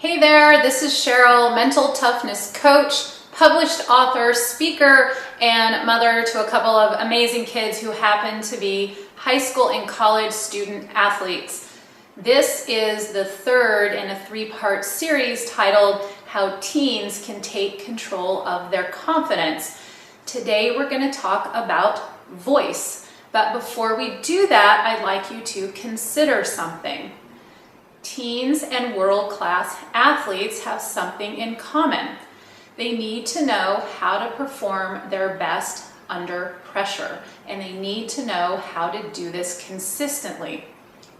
Hey there, this is Sheryl, mental toughness coach, published author, speaker, and mother to a couple of amazing kids who happen to be high school and college student athletes. This is the third in a three-part series titled How Teens Can Take Control of Their Confidence. Today we're going to talk about voice, but before we do that, I'd like you to consider something. Teens and world-class athletes have something in common. They need to know how to perform their best under pressure, and they need to know how to do this consistently.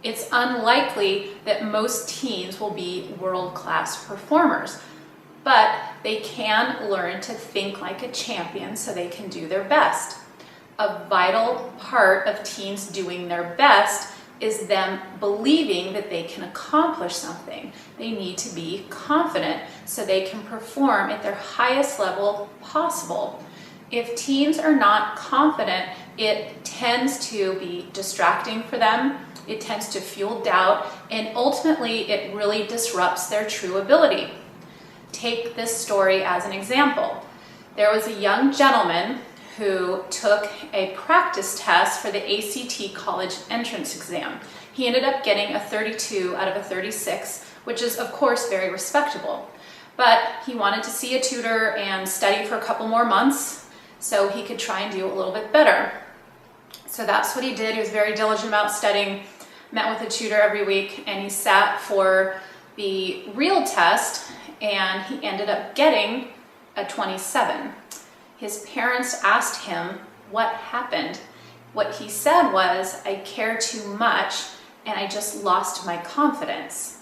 It's unlikely that most teens will be world-class performers, but they can learn to think like a champion so they can do their best. A vital part of teens doing their best is them believing that they can accomplish something. They need to be confident so they can perform at their highest level possible. If teens are not confident, it tends to be distracting for them, it tends to fuel doubt, and ultimately it really disrupts their true ability. Take this story as an example. There was a young gentleman who took a practice test for the ACT college entrance exam. He ended up getting a 32 out of a 36, which is of course very respectable. But he wanted to see a tutor and study for a couple more months so he could try and do a little bit better. So that's what he did. He was very diligent about studying, met with a tutor every week, and he sat for the real test and he ended up getting a 27. His parents asked him what happened. What he said was, "I care too much and I just lost my confidence."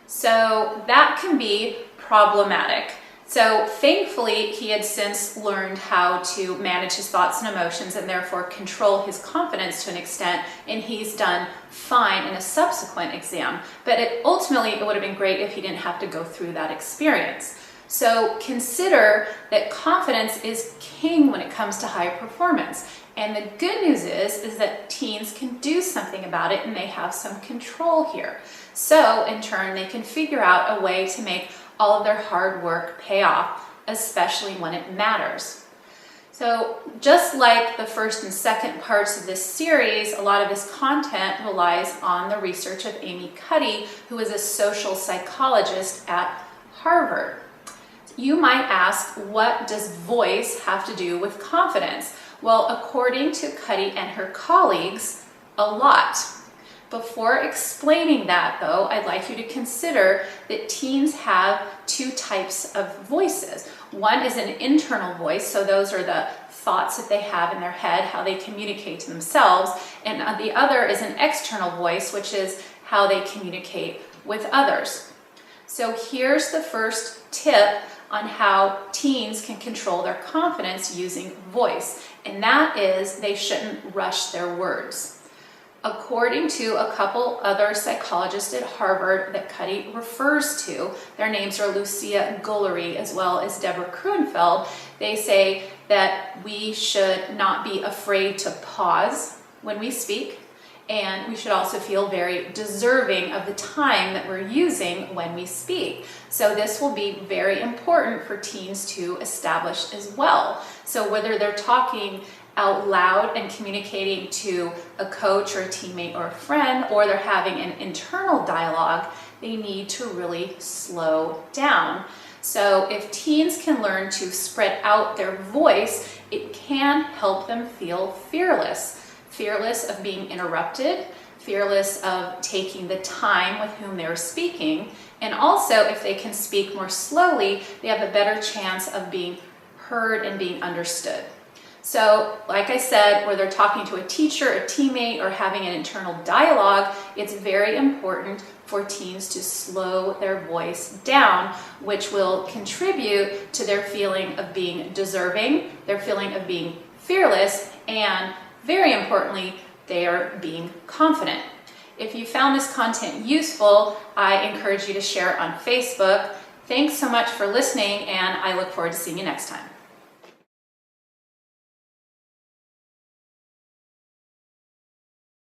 So that can be problematic. So thankfully, he had since learned how to manage his thoughts and emotions and therefore control his confidence to an extent, and he's done fine in a subsequent exam. But ultimately, it would have been great if he didn't have to go through that experience. So consider that confidence is king when it comes to high performance. And the good news is that teens can do something about it and they have some control here. So in turn, they can figure out a way to make all of their hard work pay off, especially when it matters. So just like the first and second parts of this series, a lot of this content relies on the research of Amy Cuddy, who is a social psychologist at Harvard. You might ask, what does voice have to do with confidence? Well, according to Cuddy and her colleagues, a lot. Before explaining that, though, I'd like you to consider that teens have two types of voices. One is an internal voice, so those are the thoughts that they have in their head, how they communicate to themselves, and the other is an external voice, which is how they communicate with others. So here's the first tip on how teens can control their confidence using voice, and that is they shouldn't rush their words. According to a couple other psychologists at Harvard that Cuddy refers to, their names are Lucia Gullery as well as Deborah Kruenfeld, they say that we should not be afraid to pause when we speak, and we should also feel very deserving of the time that we're using when we speak. So this will be very important for teens to establish as well. So whether they're talking out loud and communicating to a coach or a teammate or a friend, or they're having an internal dialogue, they need to really slow down. So if teens can learn to spread out their voice, it can help them feel fearless. Fearless of being interrupted, fearless of taking the time with whom they're speaking, and also if they can speak more slowly, they have a better chance of being heard and being understood. So, like I said, whether they're talking to a teacher, a teammate, or having an internal dialogue, it's very important for teens to slow their voice down, which will contribute to their feeling of being deserving, their feeling of being fearless, and very importantly, they are being confident. If you found this content useful, I encourage you to share it on Facebook. Thanks so much for listening, and I look forward to seeing you next time.